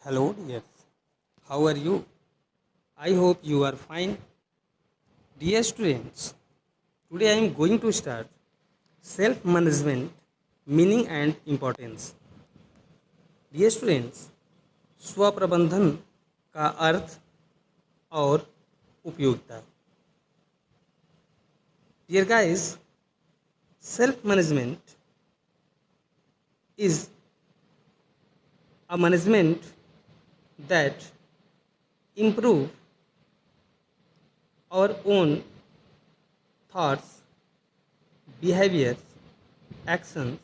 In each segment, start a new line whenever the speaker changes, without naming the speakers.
Hello, dears. How are you? I hope you are fine. Dear students, today I am going to start self management meaning and importance. Dear students, स्व प्रबंधन का अर्थ और उपयोगिता. Dear guys, self management is a management that improve our own thoughts, behaviors, actions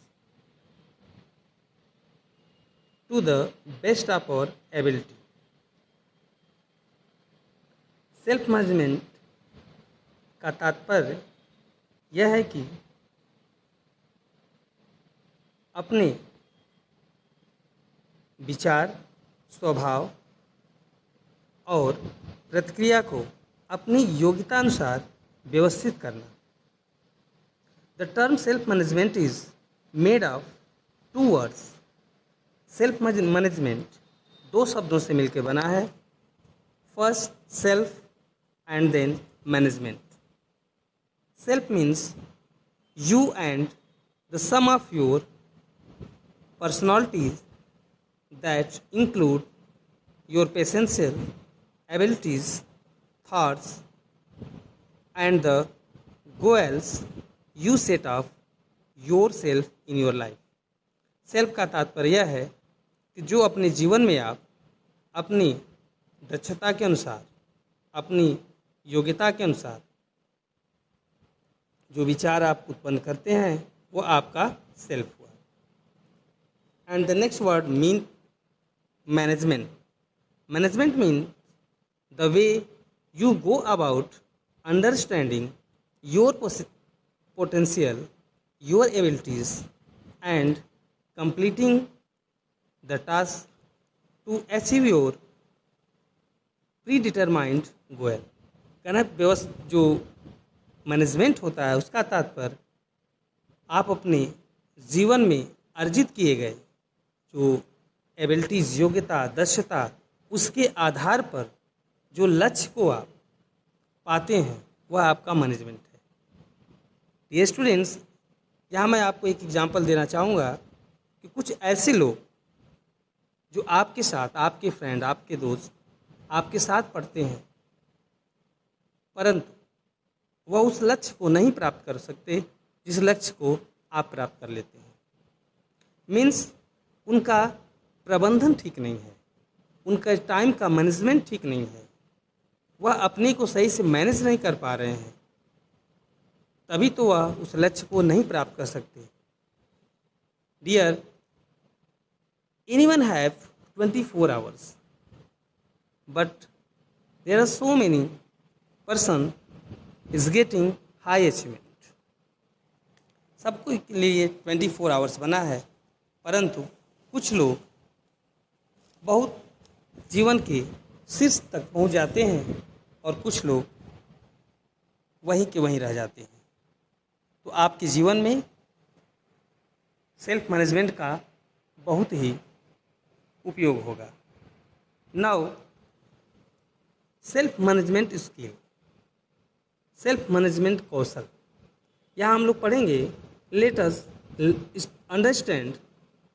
to the best of our ability. Self management का तात्पर्य यह है कि अपने विचार, स्वभाव और प्रतिक्रिया को अपनी योग्यता अनुसार व्यवस्थित करना. The term self management is made of two words. Self management दो शब्दों से मिलकर बना है. First self and then management. Self means you and the sum of your personalities that include your potential abilities, thoughts, and the goals you set of yourself in your life. Self का तात्पर्य यह है कि जो अपने जीवन में आप अपनी दक्षता के अनुसार, अपनी योग्यता के अनुसार जो विचार आप उत्पन्न करते हैं वो आपका सेल्फ हुआ. And the next word mean management. Management mean the way you go about understanding your potential, your abilities and completing the task to achieve your predetermined goal. कहना जो मैनेजमेंट होता है उसका तात्पर्य आप अपने जीवन में अर्जित किए गए जो एबिलिटीज़, योग्यता, दक्षता, उसके आधार पर जो लक्ष्य को आप पाते हैं वह आपका मैनेजमेंट है. ये स्टूडेंट्स, यहाँ मैं आपको एक एग्जांपल देना चाहूँगा कि कुछ ऐसे लोग जो आपके साथ, आपके फ्रेंड, आपके दोस्त आपके साथ पढ़ते हैं परंतु वह उस लक्ष्य को नहीं प्राप्त कर सकते जिस लक्ष्य को आप प्राप्त कर लेते हैं. मीन्स उनका प्रबंधन ठीक नहीं है, उनका टाइम का मैनेजमेंट ठीक नहीं है, वह अपने को सही से मैनेज नहीं कर पा रहे हैं, तभी तो वह उस लक्ष्य को नहीं प्राप्त कर सकते. Dear, anyone have 24 hours, but there are so many person is getting high achievement. सबको के लिए 24 hours बना है परंतु कुछ लोग बहुत जीवन के शीर्ष तक पहुंच जाते हैं और कुछ लोग वहीं के वहीं रह जाते हैं. तो आपके जीवन में सेल्फ मैनेजमेंट का बहुत ही उपयोग होगा. Now self management skill, self management कौशल. यहाँ हम लोग पढ़ेंगे. Let us understand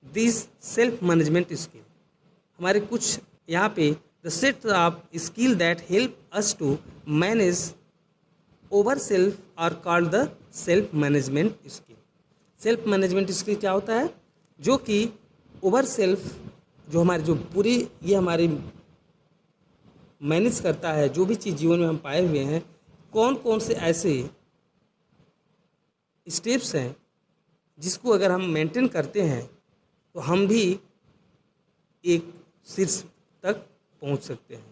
this self management skill. हमारे कुछ यहाँ पे the set of skill that help us to manage over self are called the self management skill. Self management skill क्या होता है? जो कि ओवर सेल्फ, जो हमारी जो पूरी ये हमारी मैनेज करता है, जो भी चीज़ जीवन में हम पाए हुए हैं, कौन कौन से ऐसे स्टेप्स हैं जिसको अगर हम मेंटेन करते हैं तो हम भी एक शीर्ष तक पहुंच सकते हैं.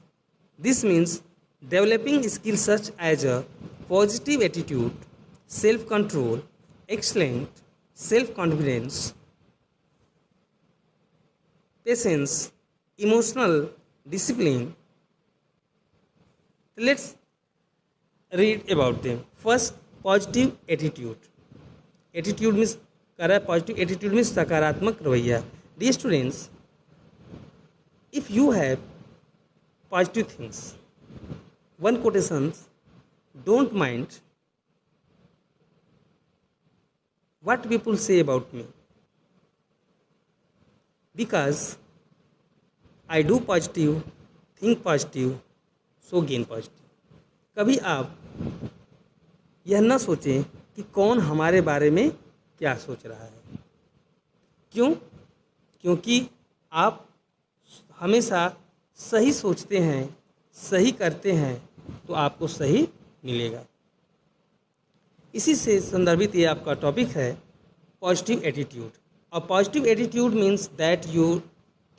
This means developing skill such as a positive attitude, self control, excellent, self confidence, patience, emotional discipline. Let's read about them. First, positive attitude. Attitude means कर रहा है, पॉजिटिव एटीट्यूड मीन्स सकारात्मक रवैया. Dear students, If you have positive things, one quotation, don't mind what people say about me, because I do positive, think positive, so gain positive. कभी आप यह न सोचें कि कौन हमारे बारे में क्या सोच रहा है। क्यों? क्योंकि आप हमेशा सही सोचते हैं, सही करते हैं, तो आपको सही मिलेगा। इसी से संदर्भित ये आपका टॉपिक है positive attitude. A positive attitude means that your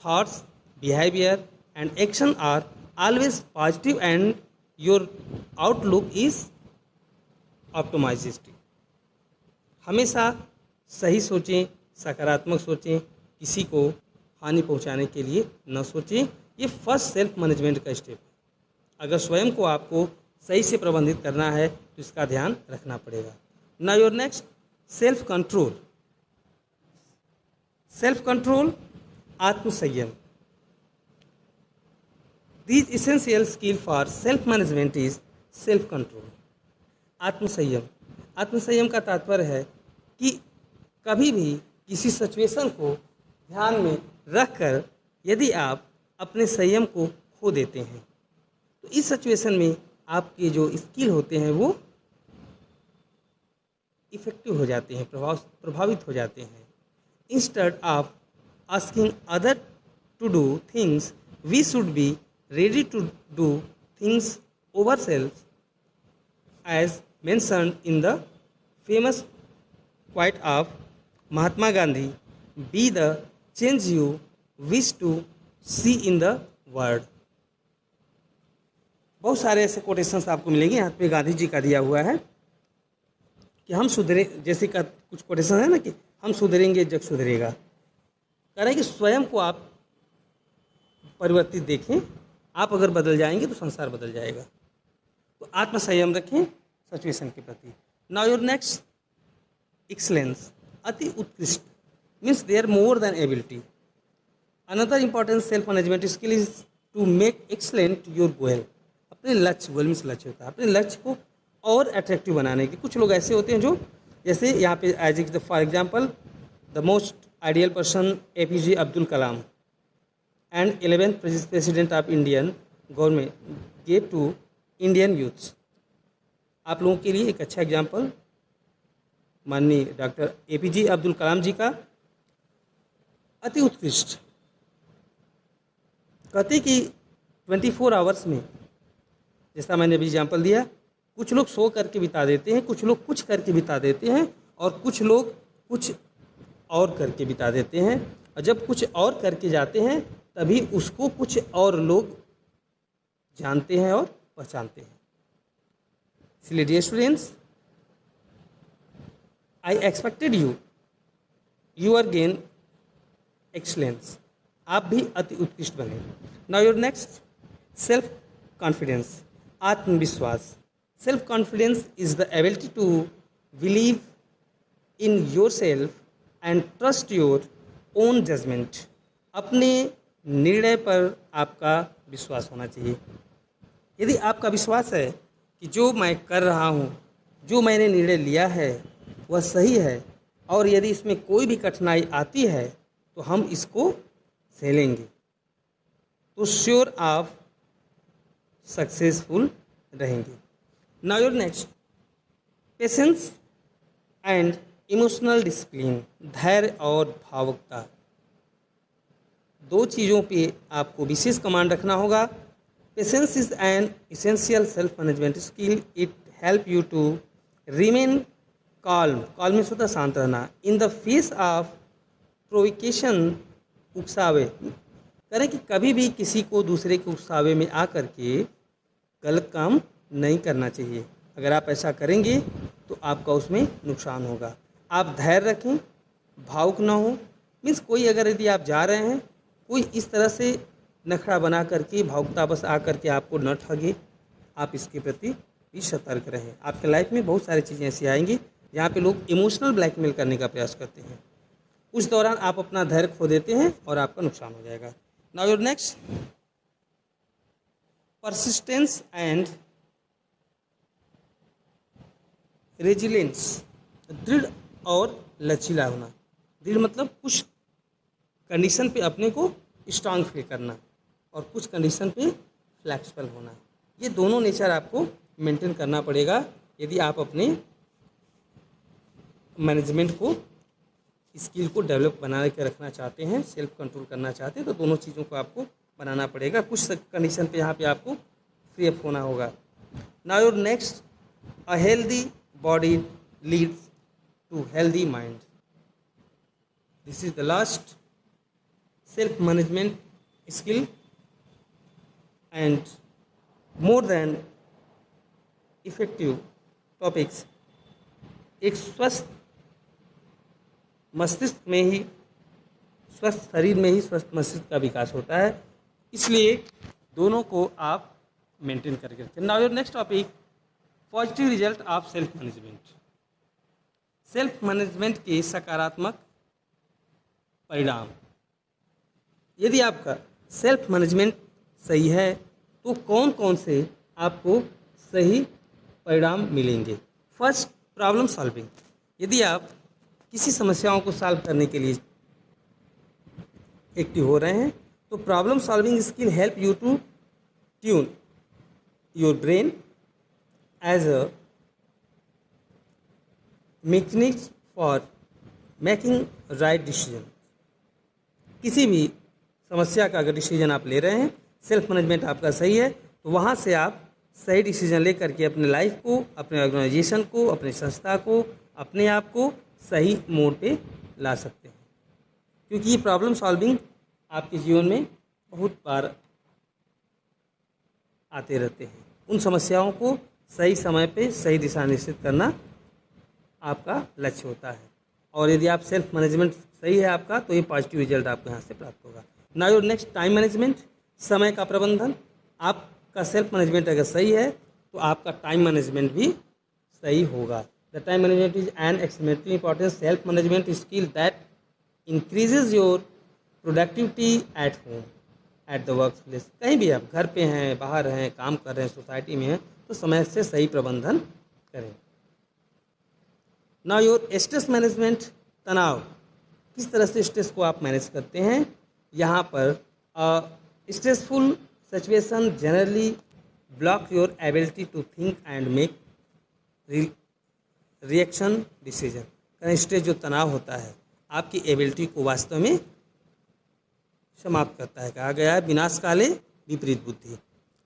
thoughts, behaviour and action are always positive and your outlook is optimistic. हमेशा सही सोचें, सकारात्मक सोचें, किसी को हानि पहुंचाने के लिए न सोचें। ये फर्स्ट सेल्फ मैनेजमेंट का स्टेप है। अगर स्वयं को आपको सही से प्रबंधित करना है तो इसका ध्यान रखना पड़ेगा। Now your next, self control. Self control, आत्मसंयम। These essential skill for self management is self control. आत्मसंयम। आत्मसंयम का तात्पर्य है कि कभी भी किसी सिचुएशन को ध्यान में रखकर यदि आप अपने संयम को खो देते हैं तो इस सिचुएशन में आपके जो स्किल होते हैं वो इफेक्टिव हो जाते हैं, प्रभावित हो जाते हैं। Instead of asking other to do things, we should be ready to do things over self, as mentioned in the famous quote of Mahatma Gandhi, be the change you wish to see in the world। बहुत सारे ऐसे quotations आपको मिलेंगे, यहाँ पे गांधी जी का दिया हुआ है कि हम सुधरे, जैसे का कुछ कोटेशन है ना कि हम सुधरेंगे जग सुधरेगा। कह रहे हैं कि स्वयं को आप परिवर्तित देखें, आप अगर बदल जाएंगे तो संसार बदल जाएगा। तो आत्मसंयम रखें सिचुएशन के प्रति। नाउ योर नेक्स्ट, एक्सलेंस, अति उत्कृष्ट, means there more than ability. Another important self management skill is to make excellent your goal. अपने लक्ष्य, गोल मीन्स लक्ष्य होता है, अपने लक्ष्य को और अट्रैक्टिव बनाने के। कुछ लोग ऐसे होते हैं जो, जैसे यहाँ पे as for example the most ideal person APJ Abdul Kalam and 11th president of Indian government gave to Indian youths. आप लोगों के लिए एक अच्छा एग्जाम्पल माननीय डॉक्टर APJ अब्दुल कलाम जी का अति उत्कृष्ट। कहते कि 24 आवर्स में, जैसा मैंने अभी एग्जाम्पल दिया, कुछ लोग सो करके बिता देते हैं, कुछ लोग कुछ करके बिता देते हैं, और कुछ लोग कुछ और करके बिता देते हैं। और जब कुछ और करके जाते हैं तभी उसको कुछ और लोग जानते हैं और पहचानते हैं। इसलिए dear students, I expected you are gain excellence. आप भी अति उत्कृष्ट बने। Now your next, self confidence, आत्मविश्वास। Self confidence is the ability to believe in your self and trust your own judgement. अपने निर्णय पर आपका विश्वास होना चाहिए। यदि आपका विश्वास है कि जो मैं कर रहा हूँ, जो मैंने निर्णय लिया है वह सही है, और यदि इसमें कोई भी कठिनाई आती है तो हम इसको झेलेंगे, तो श्योर आप सक्सेसफुल रहेंगे। Now your next, patience and emotional discipline, धैर्य और भावुकता। दो चीज़ों पे आपको विशेष कमांड रखना होगा। Patience is an essential self management skill. It help you to remain calm. Calm means होता है शांत रहना। In the face of provocation, उकसावे। करें कि कभी भी किसी को दूसरे के उकसावे में आकर के गलत काम नहीं करना चाहिए। अगर आप ऐसा करेंगे तो आपका उसमें नुकसान होगा। आप धैर्य रखें, भावुक ना हो। मीन्स कोई अगर यदि आप जा रहे हैं, कोई इस तरह से नखरा बना करके भावुकता बस आकर के आपको न ठगे, आप इसके प्रति भी सतर्क रहें। आपके लाइफ में बहुत सारी चीज़ें ऐसी आएंगी जहाँ पे लोग इमोशनल ब्लैकमेल करने का प्रयास करते हैं। उस दौरान आप अपना धैर्य खो देते हैं और आपका नुकसान हो जाएगा। Now your next, persistence and resilience, दृढ़ और लचीला होना। दृढ़ मतलब कुछ कंडीशन पे अपने को स्ट्रांग फील करना और कुछ कंडीशन पे फ्लेक्सिबल होना। ये दोनों नेचर आपको मेंटेन करना पड़ेगा यदि आप अपने मैनेजमेंट को, स्किल को डेवलप बना के रखना चाहते हैं, सेल्फ कंट्रोल करना चाहते हैं, तो दोनों चीज़ों को आपको बनाना पड़ेगा। कुछ कंडीशन पे यहाँ पे आपको फ्री अप होना होगा। Now your next, a healthy body leads to healthy mind. This is the last self management skill and more than effective topics. एक स्वस्थ मस्तिष्क में ही, स्वस्थ शरीर में ही स्वस्थ मस्तिष्क का विकास होता है, इसलिए दोनों को आप मेंटेन करके रखें। Now your next topic, positive result of self management. Self management के सकारात्मक परिणाम। यदि आपका सेल्फ मैनेजमेंट सही है तो कौन कौन से आपको सही परिणाम मिलेंगे। First, problem solving. यदि आप किसी समस्याओं को सॉल्व करने के लिए एक्टिव हो रहे हैं तो problem solving skill help you to tune your brain as a mechanics for making right decision. किसी भी समस्या का अगर डिसीजन आप ले रहे हैं, सेल्फ मैनेजमेंट आपका सही है, तो वहाँ से आप सही डिसीजन ले करके अपने लाइफ को, अपने ऑर्गेनाइजेशन को, अपनी संस्था को, अपने आप को सही मोड़ पे ला सकते हैं। क्योंकि ये प्रॉब्लम सॉल्विंग आपके जीवन में बहुत बार आते रहते हैं। उन समस्याओं को सही समय पे सही दिशा निश्चित करना आपका लक्ष्य होता है। और यदि आप सेल्फ मैनेजमेंट सही है आपका, तो ये पॉजिटिव रिजल्ट आपको यहाँ से प्राप्त होगा। Now your next, time management, समय का प्रबंधन। आपका सेल्फ मैनेजमेंट अगर सही है तो आपका टाइम मैनेजमेंट भी सही होगा। The time management is an extremely important self management skill that increases your productivity at home, at the work place. कहीं भी आप घर पे हैं, बाहर हैं, काम कर रहे हैं, सोसाइटी में हैं, तो समय से सही प्रबंधन करें। नाउ योर स्ट्रेस मैनेजमेंट, तनाव। किस तरह से स्ट्रेस को आप मैनेज करते हैं। यहाँ पर stressful situation generally block your ability to think and make reaction decision. कहीं स्ट्रेस जो तनाव होता है आपकी एबिलिटी को वास्तव में समाप्त करता है। कहा गया है विनाश काले विपरीत बुद्धि।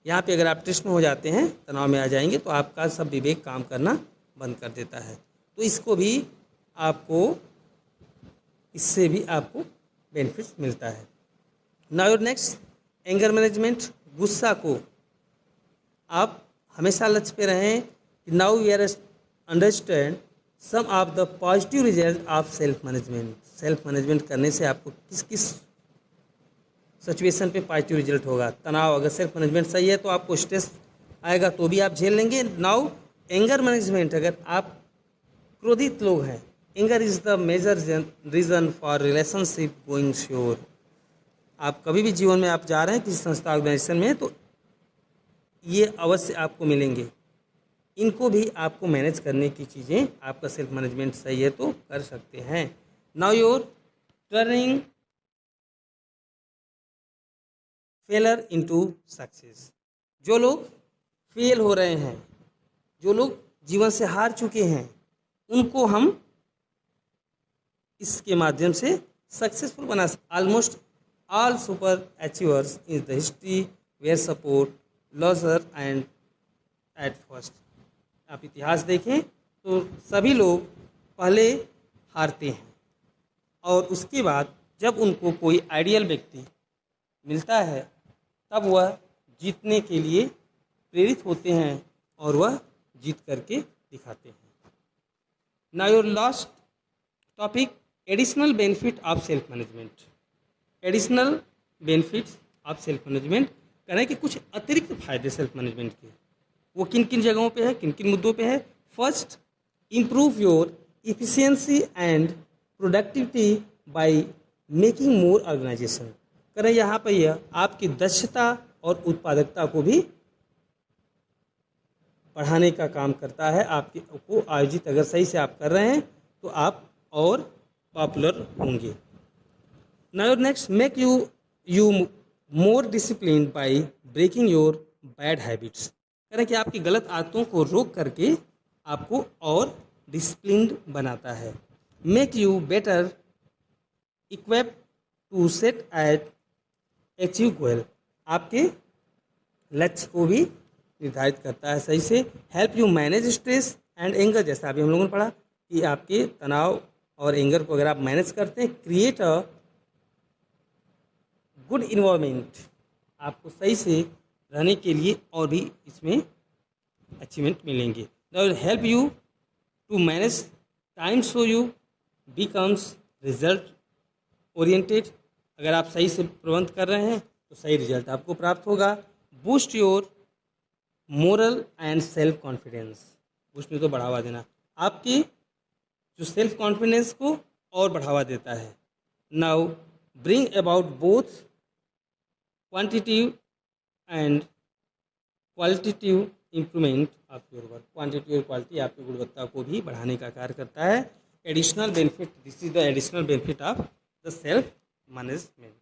यहाँ पे अगर आप स्ट्रेस में हो जाते हैं, तनाव में आ जाएंगे, तो आपका सब विवेक काम करना बंद कर देता है। तो इसको भी आपको, इससे भी आपको बेनिफिट्स मिलता है। Now your next, anger management, गुस्सा को आप हमेशा लक्ष्य पे रहें। Now we are understand some of the positive result of self management. Self management करने से आपको किस किस सिचुएशन पे पॉजिटिव रिजल्ट होगा। तनाव, अगर सेल्फ मैनेजमेंट सही है तो आपको स्ट्रेस आएगा तो भी आप झेल लेंगे। नाउ एंगर मैनेजमेंट, अगर आप क्रोधित लोग हैं, anger is the major reason for relationship going sure. आप कभी भी जीवन में आप जा रहे हैं किसी संस्था ऑर्गेनाइजेशन में, तो ये अवश्य आपको मिलेंगे। इनको भी आपको मैनेज करने की चीज़ें, आपका सेल्फ मैनेजमेंट सही है तो कर सकते हैं। Now your turning failure into success. जो लोग फेल हो रहे हैं, जो लोग जीवन से हार चुके हैं, उनको हम इसके माध्यम से सक्सेसफुल बना सकते। Almost all super achievers in the history were support loser and at first. आप इतिहास देखें तो सभी लोग पहले हारते हैं और उसके बाद जब उनको कोई आइडियल व्यक्ति मिलता है तब वह जीतने के लिए प्रेरित होते हैं और वह जीत करके दिखाते हैं। Now your last topic, additional benefit of self management. Additional benefits of self management करें कि कुछ अतिरिक्त फायदे सेल्फ मैनेजमेंट के, वो किन किन जगहों पे है, किन किन मुद्दों पे है। First, improve your efficiency and productivity by making more organisation. करें यहाँ पर यह आपकी दक्षता और उत्पादकता को भी बढ़ाने का काम करता है। आपके को आयोजित अगर सही से आप कर रहे हैं तो आप और पॉपुलर होंगे। Now next, make you more discipline by breaking your bad habits. करें कि आपकी गलत आदतों को रोक करके आपको और डिसिप्लिन्ड बनाता है। Make you better equip to set at achieve goal, आपके लक्ष्य को भी निर्धारित करता है सही से। Help you manage stress and anger, जैसा अभी हम लोगों ने पढ़ा कि आपके तनाव और एंगर को अगर आप मैनेज करते हैं। क्रिएट अ गुड इन्वायरमेंट, आपको सही से रहने के लिए और भी इसमें अचीवमेंट मिलेंगे। That will help you to manage time so you becomes result oriented, अगर आप सही से प्रबंध कर रहे हैं तो सही रिजल्ट आपको प्राप्त होगा। Boost your moral and self confidence, boost में तो बढ़ावा देना, आपकी जो सेल्फ कॉन्फिडेंस को और बढ़ावा देता है। Now bring about both quantitative and qualitative improvement of your work, quantity और क्वालिटी आपकी गुणवत्ता को भी बढ़ाने का कार्य करता है। Additional benefit, this is the additional benefit of the self management.